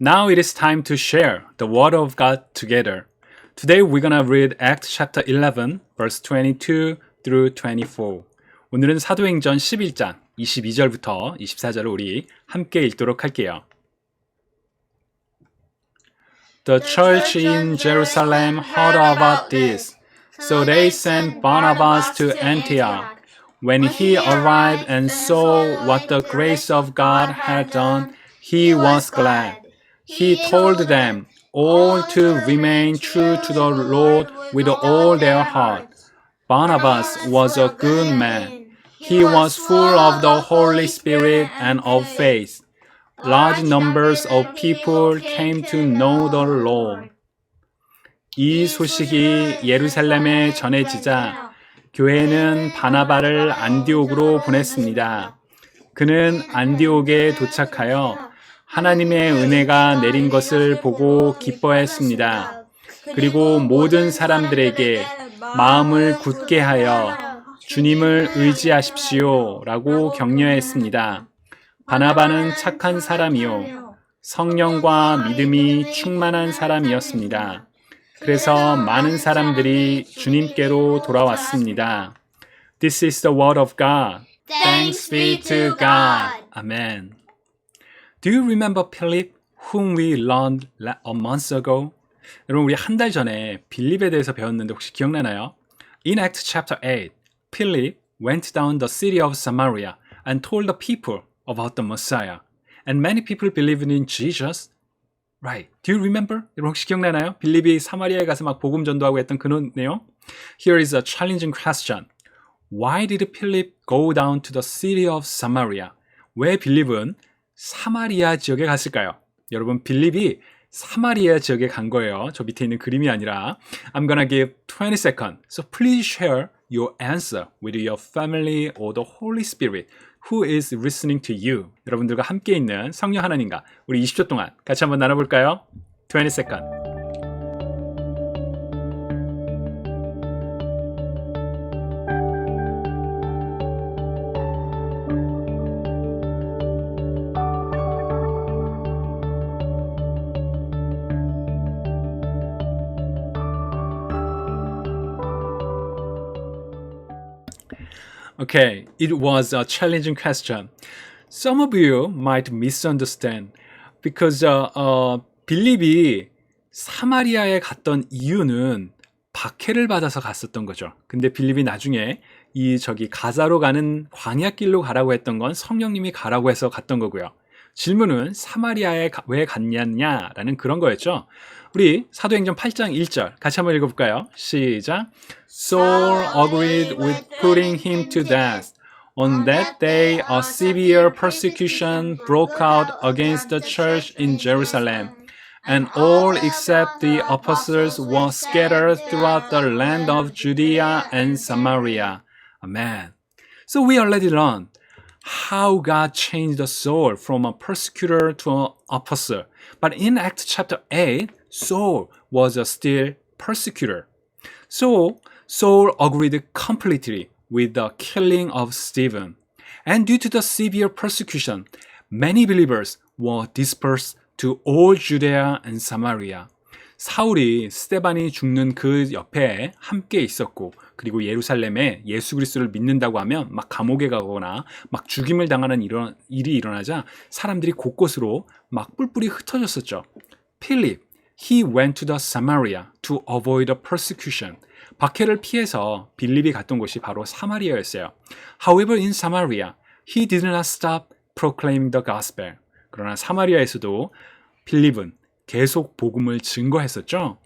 Now it is time to share the Word of God together. Today we're gonna read Acts chapter 11, verse 22 through 24. 오늘은 사도행전 11장 22절부터 24절을 우리 함께 읽도록 할게요. The church in Jerusalem heard about this, so they sent Barnabas to Antioch. When he arrived and saw what the grace of God had done, he was glad. He told them all to remain true to the Lord with all their heart. Barnabas was a good man. He was full of the Holy Spirit and of faith. Large numbers of people came to know the Lord. 이 소식이 예루살렘에 전해지자 교회는 바나바를 안디옥으로 보냈습니다. 그는 안디옥에 도착하여 하나님의 은혜가 내린 것을 보고 기뻐했습니다. 그리고 모든 사람들에게 마음을 굳게 하여 주님을 의지하십시오 라고 격려했습니다. 바나바는 착한 사람이요 성령과 믿음이 충만한 사람이었습니다. 그래서 많은 사람들이 주님께로 돌아왔습니다. This is the word of God. Thanks be to God. Amen. Do you remember Philip, whom we learned a month ago? 여러분, 우리 한 달 전에 빌립에 대해서 배웠는데 혹시 기억나나요? In Acts chapter 8, Philip went down the city of Samaria and told the people about the Messiah. And many people believed in Jesus. Right. Do you remember? 여러분 혹시 기억나나요? 빌립이 사마리아에 가서 막 복음 전도하고 했던 그 내용? Here is a challenging question. Why did Philip go down to the city of Samaria? 왜 빌립은 사마리아 지역에 갔을까요? 여러분, 빌립이 사마리아 지역에 간 거예요. 저 밑에 있는 그림이 아니라. I'm gonna give 20 seconds. So please share your answer with your family or the Holy Spirit who is listening to you. 여러분들과 함께 있는 성령 하나님과 우리 20초 동안 같이 한번 나눠볼까요? 20 seconds. Okay, it was a challenging question. Some of you might misunderstand because 빌립이 사마리아에 갔던 이유는 박해를 받아서 갔었던 거죠. 근데 빌립이 나중에 가자로 가는 광야길로 가라고 했던 건 성령님이 가라고 해서 갔던 거고요. 질문은 사마리아에 왜 갔냐라는 그런 거였죠. 우리 사도행전 8장 1절 같이 한번 읽어볼까요? 시작. Saul agreed with putting him to death. On that day, a severe persecution broke out against the church in Jerusalem, and all except the apostles were scattered throughout the land of Judea and Samaria. Amen. So we already learned how God changed the Saul from a persecutor to an apostle. But in Acts chapter 8, Saul was still persecutor. So Saul agreed completely with the killing of Stephen. And due to the severe persecution, many believers were dispersed to all Judea and Samaria. 사울이 스데반이 죽는 그 옆에 함께 있었고, 그리고 예루살렘에 예수 그리스도를 믿는다고 하면 막 감옥에 가거나 막 죽임을 당하는 이런 일이 일어나자 사람들이 곳곳으로 막 뿔뿔이 흩어졌었죠. Philip, he went to the Samaria to avoid the persecution. 박해를 피해서 빌립이 갔던 곳이 바로 사마리아였어요. However, in Samaria, he did not stop proclaiming the gospel. 그러나 사마리아에서도 빌립은 계속 복음을 증거했었죠.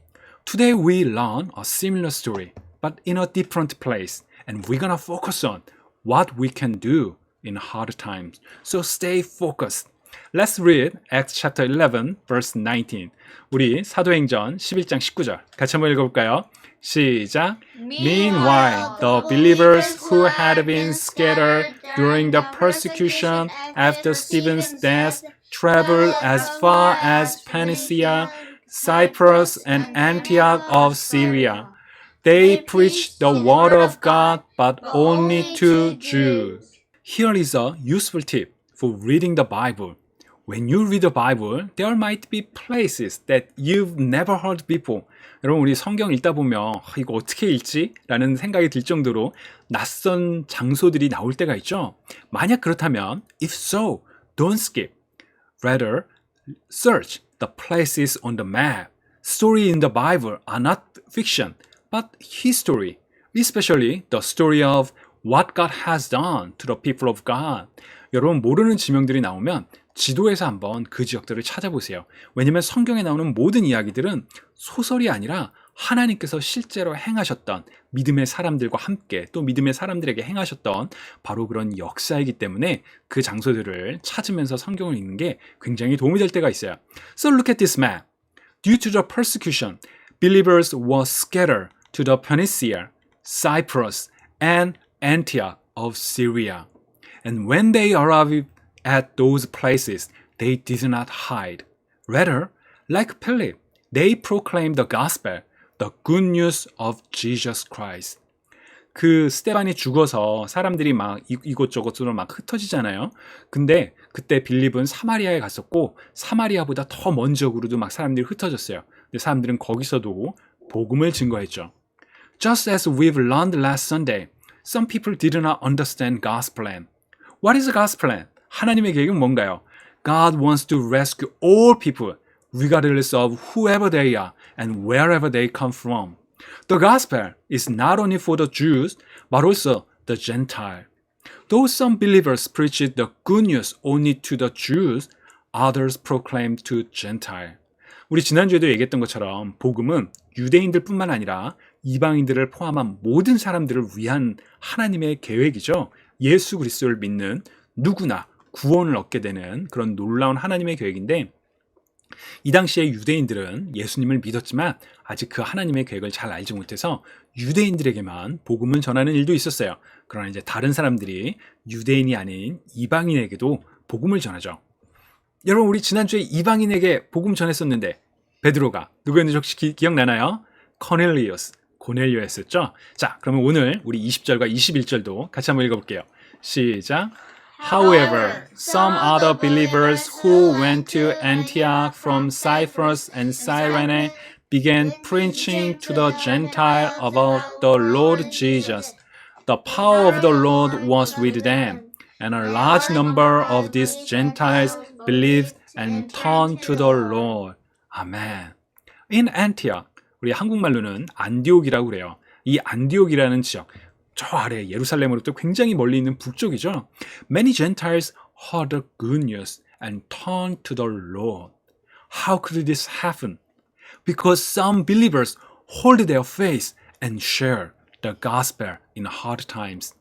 Today we learn a similar story, but in a different place, and we're gonna focus on what we can do in hard times. So stay focused. Let's read Acts chapter 11, verse 19. 우리 사도행전 11장 19절 같이 한번 읽어볼까요? 시작. Meanwhile, the believers who had been scattered during the persecution after Stephen's death traveled as far as Phoenicia, Cyprus, and Antioch of Syria. They preached the word of God, but only to Jews. Here is a useful tip for reading the Bible. When you read the Bible, there might be places that you've never heard before. 여러분, 우리 성경 읽다 보면 이거 어떻게 읽지? 라는 생각이 들 정도로 낯선 장소들이 나올 때가 있죠. 만약 그렇다면, if so, don't skip. Rather, search the places on the map. Stories in the Bible are not fiction, but history. Especially the story of what God has done to the people of God. 여러분, 모르는 지명들이 나오면 지도에서 한번 그 지역들을 찾아보세요. 왜냐면 성경에 나오는 모든 이야기들은 소설이 아니라 하나님께서 실제로 행하셨던 믿음의 사람들과 함께 또 믿음의 사람들에게 행하셨던 바로 그런 역사이기 때문에 그 장소들을 찾으면서 성경을 읽는 게 굉장히 도움이 될 때가 있어요. So look at this map. Due to the persecution, believers were scattered to the Phoenicia, Cyprus, and Antioch of Syria. And when they arrived at those places, they did not hide. Rather, like Philip, they proclaimed the gospel, the good news of Jesus Christ. 그 스테반이 죽어서 사람들이 막 이곳저곳으로 막 흩어지잖아요. 근데 그때 빌립은 사마리아에 갔었고 사마리아보다 더 먼저으로도 막 사람들이 흩어졌어요. 근데 사람들은 거기서도 복음을 증거했죠. Just as we've learned last Sunday, some people did not understand God's plan. What is God's plan? 하나님의 계획은 뭔가요? God wants to rescue all people, regardless of whoever they are and wherever they come from. The gospel is not only for the Jews, but also the Gentile. Though some believers preached the good news only to the Jews, others proclaimed to Gentile. 우리 지난주에도 얘기했던 것처럼 복음은 유대인들뿐만 아니라 이방인들을 포함한 모든 사람들을 위한 하나님의 계획이죠. 예수 그리스도를 믿는 누구나 구원을 얻게 되는 그런 놀라운 하나님의 계획인데 이 당시에 유대인들은 예수님을 믿었지만 아직 그 하나님의 계획을 잘 알지 못해서 유대인들에게만 복음을 전하는 일도 있었어요. 그러나 이제 다른 사람들이 유대인이 아닌 이방인에게도 복음을 전하죠. 여러분, 우리 지난주에 이방인에게 복음 전했었는데 베드로가 누구였는지 혹시 기억나나요? 고넬리오였죠. 자, 그러면 오늘 우리 20절과 21절도 같이 한번 읽어볼게요. 시작. However, some other believers who went to Antioch from Cyprus and Cyrene began preaching to the Gentile about the Lord Jesus. The power of the Lord was with them, and a large number of these Gentiles believed and turned to the Lord. Amen. In Antioch, 우리 한국말로는 안디옥이라고 그래요. 이 안디옥이라는 지역, 저 아래 예루살렘으로부터 굉장히 멀리 있는 북쪽이죠. Many Gentiles heard the good news and turned to the Lord. How could this happen? Because some believers hold their faith and share the gospel in hard times.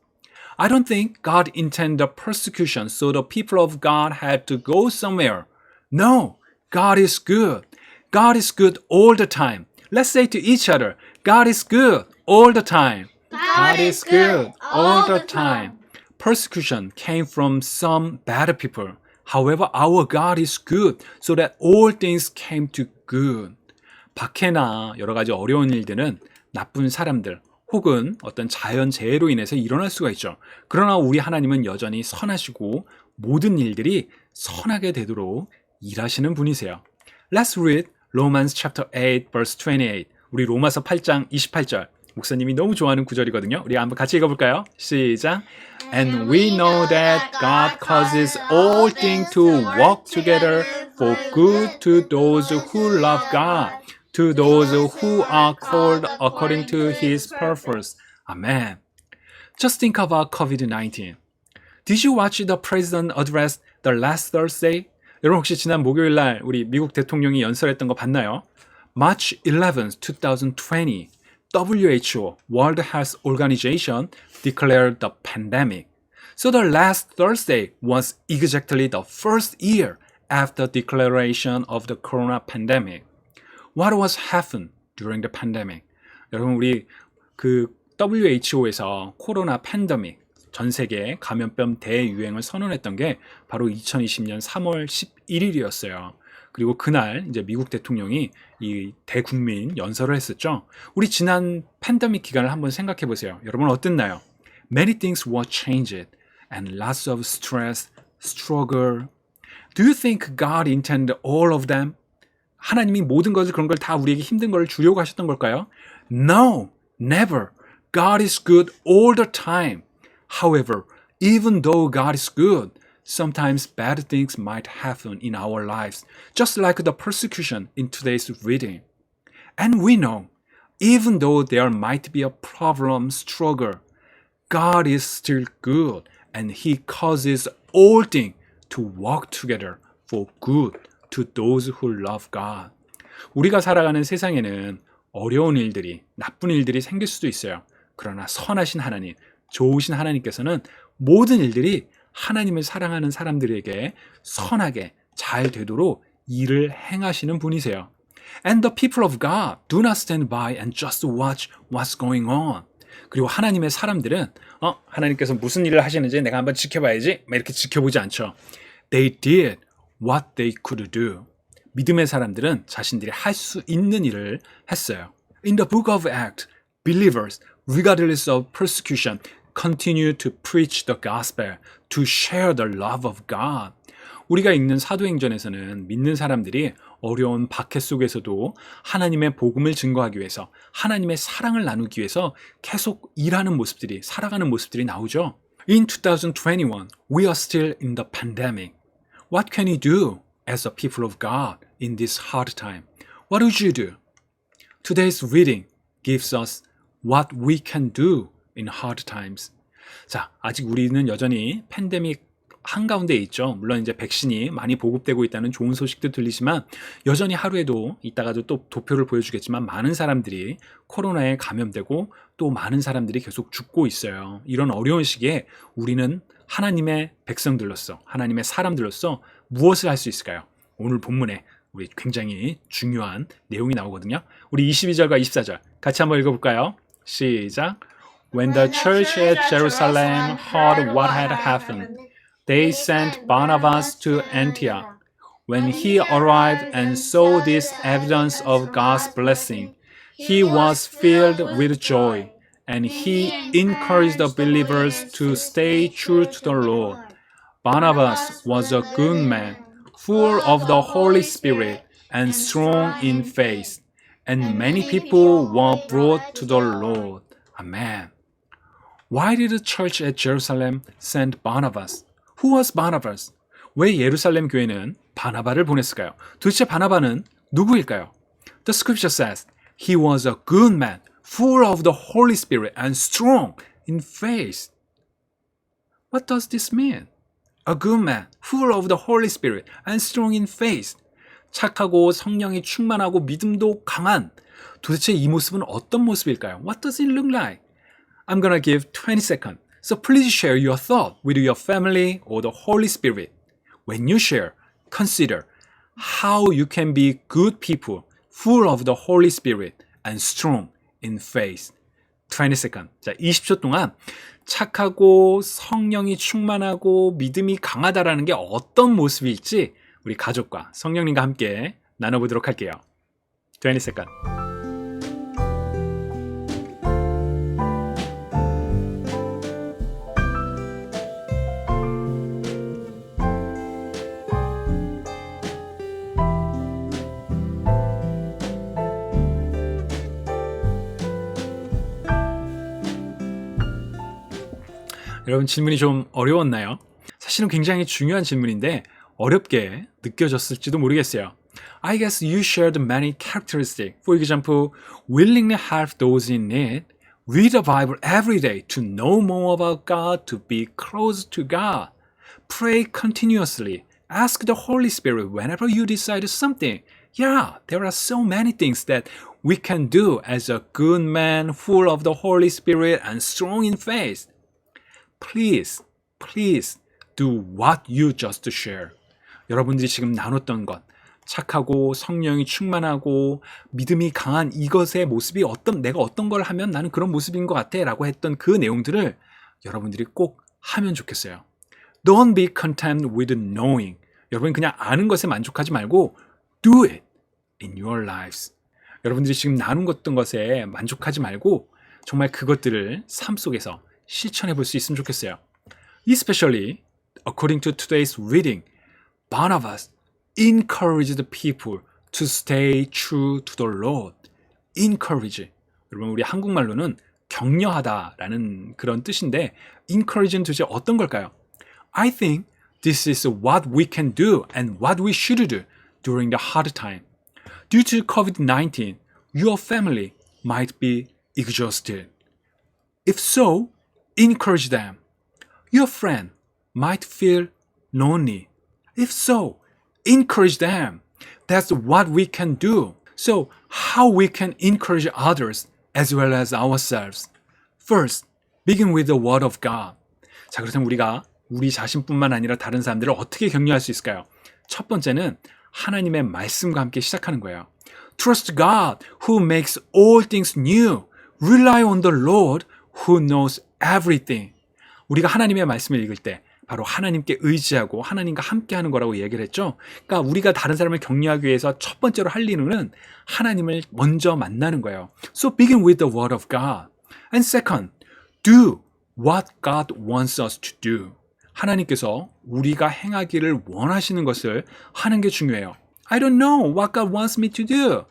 I don't think God intended the persecution so the people of God had to go somewhere. No, God is good. God is good all the time. Let's say to each other, God is good all the time. God is good all the time. Persecution came from some bad people. However, our God is good, so that all things came to good. 박해나 여러 가지 어려운 일들은 나쁜 사람들 혹은 어떤 자연재해로 인해서 일어날 수가 있죠. 그러나 우리 하나님은 여전히 선하시고 모든 일들이 선하게 되도록 일하시는 분이세요. Let's read Romans chapter 8 verse 28. 우리 로마서 8장 28절. 목사님이 너무 좋아하는 구절이거든요. 우리 한번 같이 읽어볼까요? 시작. And we know that God causes all things to work together for good to those who love God, to those who are called according to His purpose. Amen. Just think about COVID-19. Did you watch the president address the last Thursday? 여러분 혹시 지난 목요일 날 우리 미국 대통령이 연설했던 거 봤나요? March 11, 2020. WHO, World Health Organization, declared the pandemic. So the last Thursday was exactly the first year after declaration of the corona pandemic. What was happened during the pandemic? 여러분 우리 그 WHO에서 코로나 팬데믹 전 세계 감염병 대유행을 선언했던 게 바로 2020년 3월 11일이었어요. 그리고 그날 이제 미국 대통령이 이 대국민 연설을 했었죠. 우리 지난 팬데믹 기간을 한번 생각해 보세요. 여러분 어땠나요? Many things were changed and lots of stress, struggle. Do you think God intended all of them? 하나님이 모든 것을 그런 걸 다 우리에게 힘든 걸 주려고 하셨던 걸까요? No, never. God is good all the time. However, even though God is good, sometimes bad things might happen in our lives, just like the persecution in today's reading. And we know, even though there might be a problem, struggle, God is still good and He causes all things to work together for good to those who love God. 우리가 살아가는 세상에는 어려운 일들이, 나쁜 일들이 생길 수도 있어요. 그러나 선하신 하나님, 좋으신 하나님께서는 모든 일들이 하나님을 사랑하는 사람들에게 선하게 잘 되도록 일을 행하시는 분이세요. And the people of God do not stand by and just watch what's going on. 그리고 하나님의 사람들은 하나님께서 무슨 일을 하시는지 내가 한번 지켜봐야지 막 이렇게 지켜보지 않죠. They did what they could do. 믿음의 사람들은 자신들이 할 수 있는 일을 했어요. In the book of Acts, believers, regardless of persecution, continue to preach the gospel, to share the love of God. 우리가 읽는 사도행전에서는 믿는 사람들이 어려운 박해 속에서도 하나님의 복음을 증거하기 위해서 하나님의 사랑을 나누기 위해서 계속 일하는 모습들이, 살아가는 모습들이 나오죠. In 2021, we are still in the pandemic. What can you do as a people of God in this hard time? What would you do? Today's reading gives us what we can do in hard times. 자, 아직 우리는 여전히 팬데믹 한가운데 있죠. 물론 이제 백신이 많이 보급되고 있다는 좋은 소식도 들리지만 여전히 하루에도 이따가도 또 도표를 보여주겠지만 많은 사람들이 코로나에 감염되고 또 많은 사람들이 계속 죽고 있어요. 이런 어려운 시기에 우리는 하나님의 백성들로서, 하나님의 사람들로서 무엇을 할 수 있을까요? 오늘 본문에 우리 굉장히 중요한 내용이 나오거든요. 우리 22절과 24절 같이 한번 읽어볼까요? 시작. When the church at Jerusalem heard what had happened, they sent Barnabas to Antioch. When he arrived and saw this evidence of God's blessing, he was filled with joy, and he encouraged the believers to stay true to the Lord. Barnabas was a good man, full of the Holy Spirit and strong in faith, and many people were brought to the Lord. Amen. Why did the church at Jerusalem send Barnabas? Who was Barnabas? 왜 예루살렘 교회는 바나바를 보냈을까요? 도대체 바나바는 누구일까요? The scripture says, he was a good man, full of the Holy Spirit and strong in faith. What does this mean? A good man, full of the Holy Spirit and strong in faith. 착하고 성령이 충만하고 믿음도 강한. 도대체 이 모습은 어떤 모습일까요? What does it look like? I'm gonna give 20 seconds. So please share your thought with your family or the Holy Spirit. When you share, consider how you can be good people, full of the Holy Spirit and strong in faith. 20 seconds. 자, 20초 동안 착하고 성령이 충만하고 믿음이 강하다라는 게 어떤 모습일지 우리 가족과 성령님과 함께 나눠보도록 할게요. 20 seconds. 여러분 질문이 좀 어려웠나요? 사실은 굉장히 중요한 질문인데 어렵게 느껴졌을지도 모르겠어요. I guess you shared many characteristics. For example, willingly help those in need, read the Bible every day to know more about God, to be close to God, pray continuously, ask the Holy Spirit whenever you decide something. Yeah, there are so many things that we can do as a good man, full of the Holy Spirit and strong in faith. Please do what you just shared. 여러분들이 지금 나눴던 것, 착하고 성령이 충만하고 믿음이 강한 이것의 모습이 내가 어떤 걸 하면 나는 그런 모습인 것 같아 라고 했던 그 내용들을 여러분들이 꼭 하면 좋겠어요. Don't be content with knowing. 여러분 그냥 아는 것에 만족하지 말고 do it in your lives. 여러분들이 지금 나눈 것에 만족하지 말고 정말 그것들을 삶 속에서 실천해 볼 수 있으면 좋겠어요. Especially according to today's reading, Barnabas encouraged the people to stay true to the Lord. encourage. 여러분 우리 한국말로는 격려하다라는 그런 뜻인데 encourage는 도대체 어떤 걸까요? I think this is what we can do and what we should do during the hard time. Due to COVID-19, your family might be exhausted. If so, encourage them. Your friend might feel lonely. If so, encourage them. That's what we can do. So, how we can encourage others as well as ourselves? First, begin with the Word of God. 자, 그렇다면 우리가 우리 자신뿐만 아니라 다른 사람들을 어떻게 격려할 수 있을까요? 첫 번째는 하나님의 말씀과 함께 시작하는 거예요. Trust God who makes all things new. Rely on the Lord who knows everything. 우리가 하나님의 말씀을 읽을 때 바로 하나님께 의지하고 하나님과 함께 하는 거라고 얘기를 했죠. 그러니까 우리가 다른 사람을 격려하기 위해서 첫 번째로 할 일은 하나님을 먼저 만나는 거예요. So begin with the word of God. And second, do what God wants us to do. 하나님께서 우리가 행하기를 원하시는 것을 하는 게 중요해요. I don't know what God wants me to do.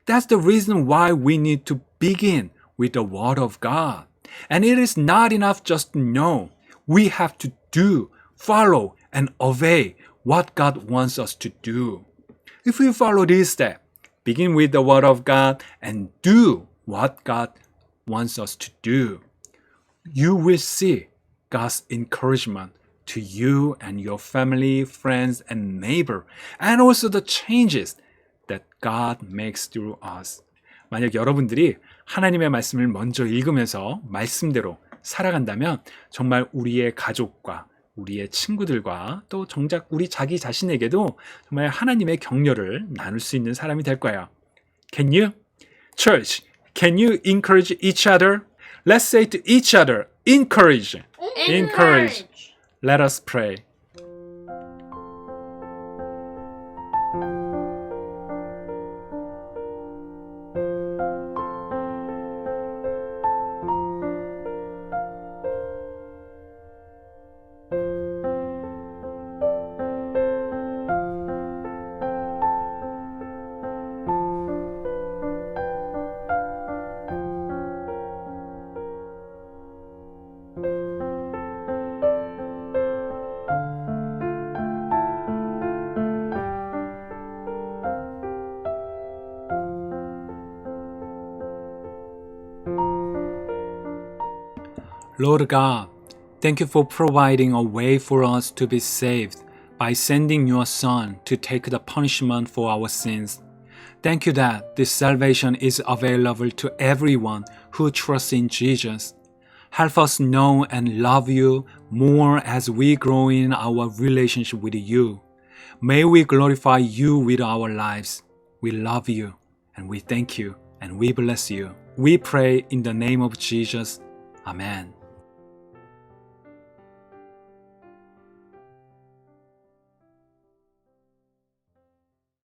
That's the reason why we need to begin with the word of God. And it is not enough just to know. We have to do, follow, and obey what God wants us to do. If we follow this step, begin with the Word of God and do what God wants us to do, you will see God's encouragement to you and your family, friends, and neighbor, and also the changes that God makes through us. 만약 여러분들이 하나님의 말씀을 먼저 읽으면서 말씀대로 살아간다면 정말 우리의 가족과 우리의 친구들과 또 정작 우리 자기 자신에게도 정말 하나님의 격려를 나눌 수 있는 사람이 될 거예요. Can you? Church, can you encourage each other? Let's say to each other, encourage. Encourage. Let us pray. Lord God, thank you for providing a way for us to be saved by sending your Son to take the punishment for our sins. Thank you that this salvation is available to everyone who trusts in Jesus. Help us know and love you more as we grow in our relationship with you. May we glorify you with our lives. We love you and we thank you and we bless you. We pray in the name of Jesus. Amen.